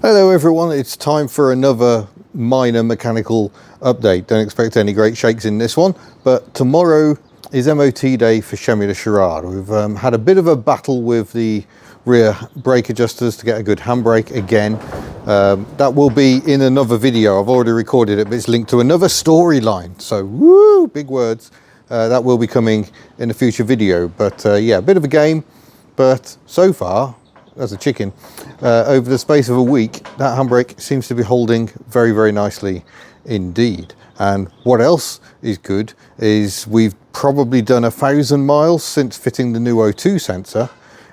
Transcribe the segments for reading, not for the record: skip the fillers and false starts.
Hello everyone, it's time for another minor mechanical update. Don't expect any great shakes in this one, but tomorrow is MOT day for Chevy Charade. We've had a bit of a battle with the rear brake adjusters to get a good handbrake again. That will be in another video. I've already recorded it, but it's linked to another storyline. So, woo, big words. That will be coming in a future video. But yeah, a bit of a game, but so far, as a chicken, over the space of a week, that handbrake seems to be holding very, very nicely indeed. And what else is good is we've probably done 1,000 miles since fitting the new O2 sensor,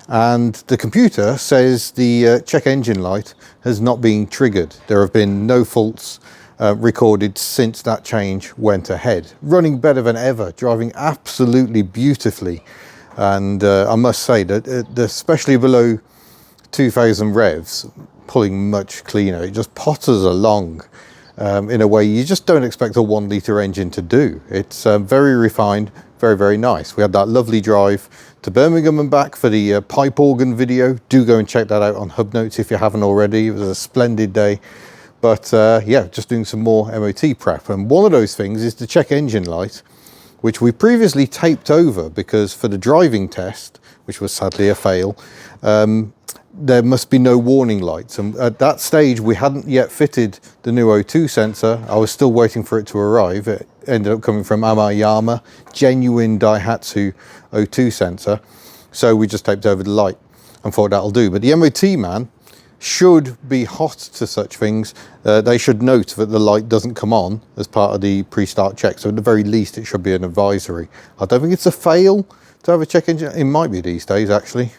and the computer says the check engine light has not been triggered. There have been no faults recorded since that change went ahead. Running better than ever, driving absolutely beautifully. And I must say that especially below 2,000 revs, pulling much cleaner. It just potters along in a way you just don't expect a 1 litre engine to do. It's very refined, very, very nice. We had that lovely drive to Birmingham and back for the pipe organ video. Do go and check that out on Hub Notes if you haven't already. It was a splendid day. But yeah, just doing some more MOT prep. And one of those things is the check engine light, which we previously taped over because for the driving test, which was sadly a fail, there must be no warning lights. And at that stage, we hadn't yet fitted the new O2 sensor. I was still waiting for it to arrive. It ended up coming from Amayama, genuine Daihatsu O2 sensor. So we just taped over the light and thought that'll do. But the MOT man should be hot to such things. They should note that the light doesn't come on as part of the pre-start check. So at the very least, it should be an advisory. I don't think it's a fail to have a check engine. It might be these days, actually.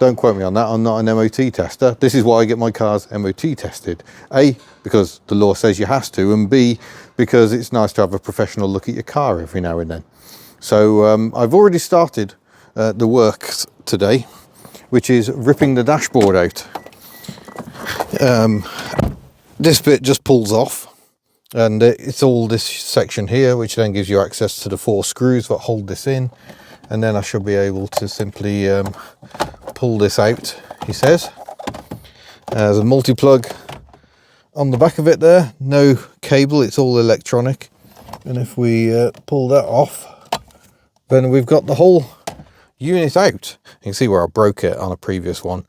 Don't quote me on that. I'm not an MOT tester. This is why I get my cars MOT tested. A, because the law says you have to, and B, because it's nice to have a professional look at your car every now and then. So I've already started the work today, which is ripping the dashboard out. This bit just pulls off, and it's all this section here, which then gives you access to the 4 screws that hold this in, and then I should be able to simply pull this out, he says. There's a multi-plug on the back of it there, no cable, it's all electronic, and if we pull that off, then we've got the whole unit out. You can see where I broke it on a previous one.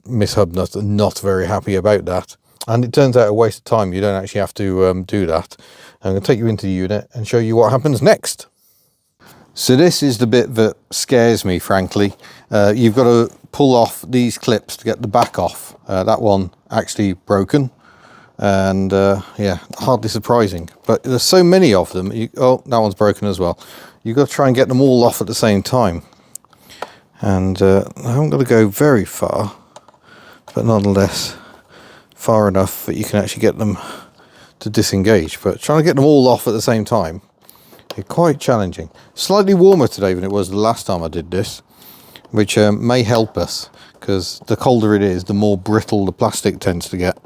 Miss Hubnut not very happy about that, and it turns out a waste of time. You don't actually have to do that. I'm going to take you into the unit and show you what happens next. So this is the bit that scares me, frankly. You've got to pull off these clips to get the back off. That one actually broken, and yeah, hardly surprising, but there's so many of them. Oh, that one's broken as well. You've got to try and get them all off at the same time, and I haven't got to go very far, but nonetheless far enough that you can actually get them to disengage. But trying to get them all off at the same time, it's quite challenging. Slightly warmer today than it was the last time I did this, which may help us, because the colder it is, the more brittle the plastic tends to get.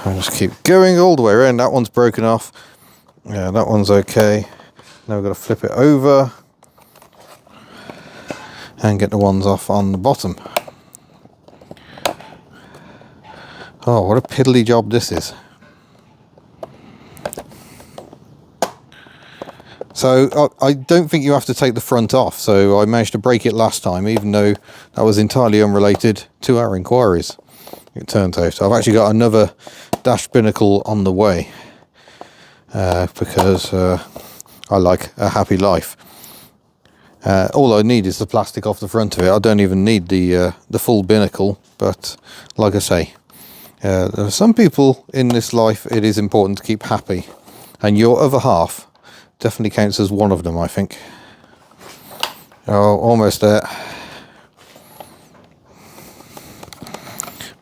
I'll just keep going all the way around. That one's broken off. Yeah, that one's okay. Now we've got to flip it over and get the ones off on the bottom. Oh, what a piddly job this is. So I don't think you have to take the front off. So I managed to break it last time, even though that was entirely unrelated to our inquiries, it turns out. I've actually got another dash binnacle on the way because I like a happy life. All I need is the plastic off the front of it. I don't even need the full binnacle, but like I say, there are some people in this life it is important to keep happy, and your other half definitely counts as one of them, I think. Oh, almost there.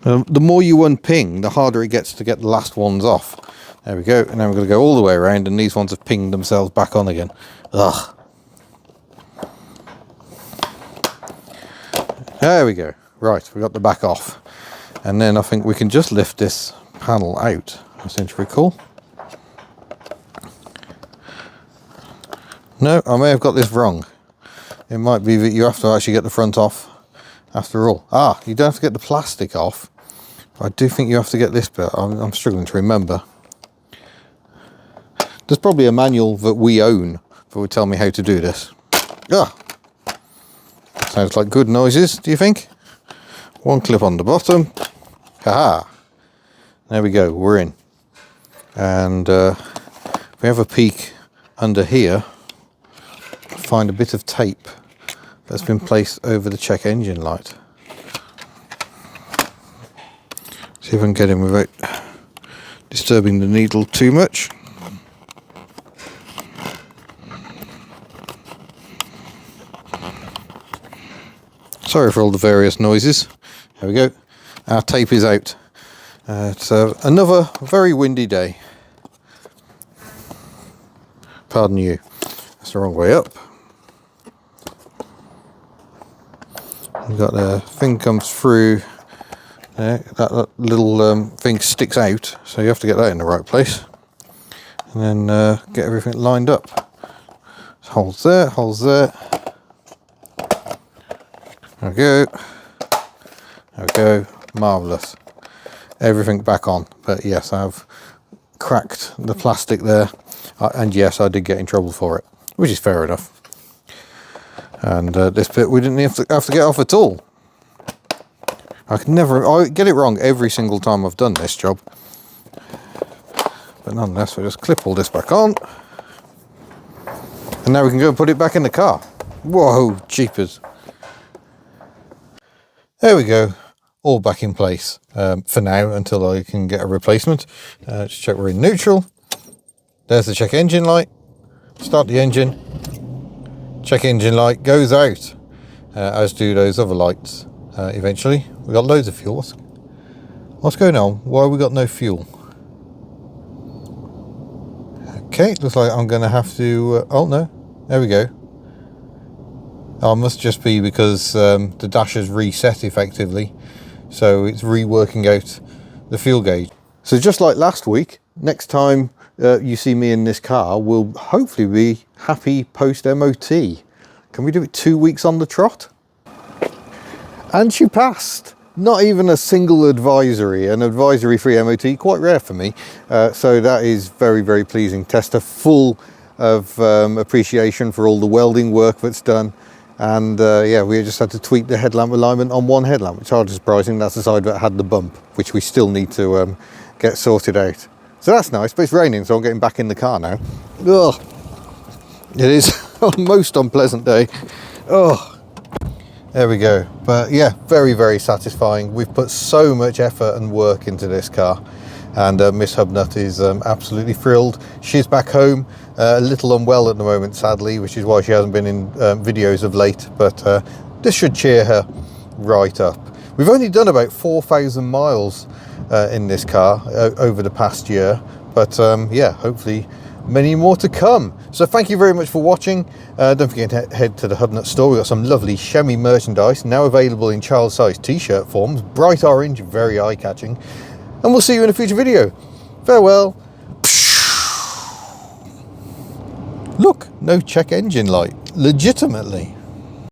The more you unping, the harder it gets to get the last ones off. There we go. And now we're going to go all the way around, and these ones have pinged themselves back on again. Ugh. There we go. Right, we got the back off. And then I think we can just lift this panel out, I seem to recall. No, I may have got this wrong. It might be that you have to actually get the front off after all. Ah, you don't have to get the plastic off. I do think you have to get this bit. I'm struggling to remember. There's probably a manual that we own that would tell me how to do this. Ah, sounds like good noises, do you think? One clip on the bottom. Haha. There we go, we're in. And if we have a peek under here, find a bit of tape that's been placed over the check engine light. See if I can get in without disturbing the needle too much. Sorry for all the various noises. There we go. Our tape is out. It's another very windy day. Pardon you. That's the wrong way up. We've got a thing comes through there. That little thing sticks out, so you have to get that in the right place. And then get everything lined up. Holes there, holes there. There we go. There we go. Marvellous. Everything back on. But yes, I've cracked the plastic there. And yes, I did get in trouble for it, which is fair enough. And this bit we didn't have to get off at all. I get it wrong every single time I've done this job. But nonetheless, we'll just clip all this back on. And now we can go and put it back in the car. Whoa, jeepers. There we go, all back in place for now until I can get a replacement. Just check we're in neutral. There's the check engine light. Start the engine. Check engine light goes out, as do those other lights eventually. We got loads of fuel. What's going on? Why have we got no fuel? Okay, looks like I'm going to have to... oh no, there we go. Oh, it must just be because the dash has reset effectively, so it's reworking out the fuel gauge. So just like last week, next time you see me in this car, we'll hopefully be happy post MOT. Can we do it 2 weeks on the trot? And she passed. Not even a single advisory, an advisory-free MOT, quite rare for me. So that is very, very pleasing. Tester full of appreciation for all the welding work that's done. And yeah, we just had to tweak the headlamp alignment on one headlamp, which is surprising. That's the side that had the bump, which we still need to get sorted out. So that's nice, but it's raining, so I'm getting back in the car now. Ugh. It is a most unpleasant day. Oh, there we go. But yeah, very, very satisfying. We've put so much effort and work into this car. And Miss Hubnut is absolutely thrilled. She's back home, a little unwell at the moment, sadly, which is why she hasn't been in videos of late. But this should cheer her right up. We've only done about 4,000 miles in this car over the past year. But yeah, hopefully many more to come. So thank you very much for watching. Don't forget to head to the Hubnut store. We've got some lovely Chemi merchandise now available in child size t-shirt forms. Bright orange, very eye-catching. And we'll see you in a future video. Farewell. Look, no check engine light. Legitimately.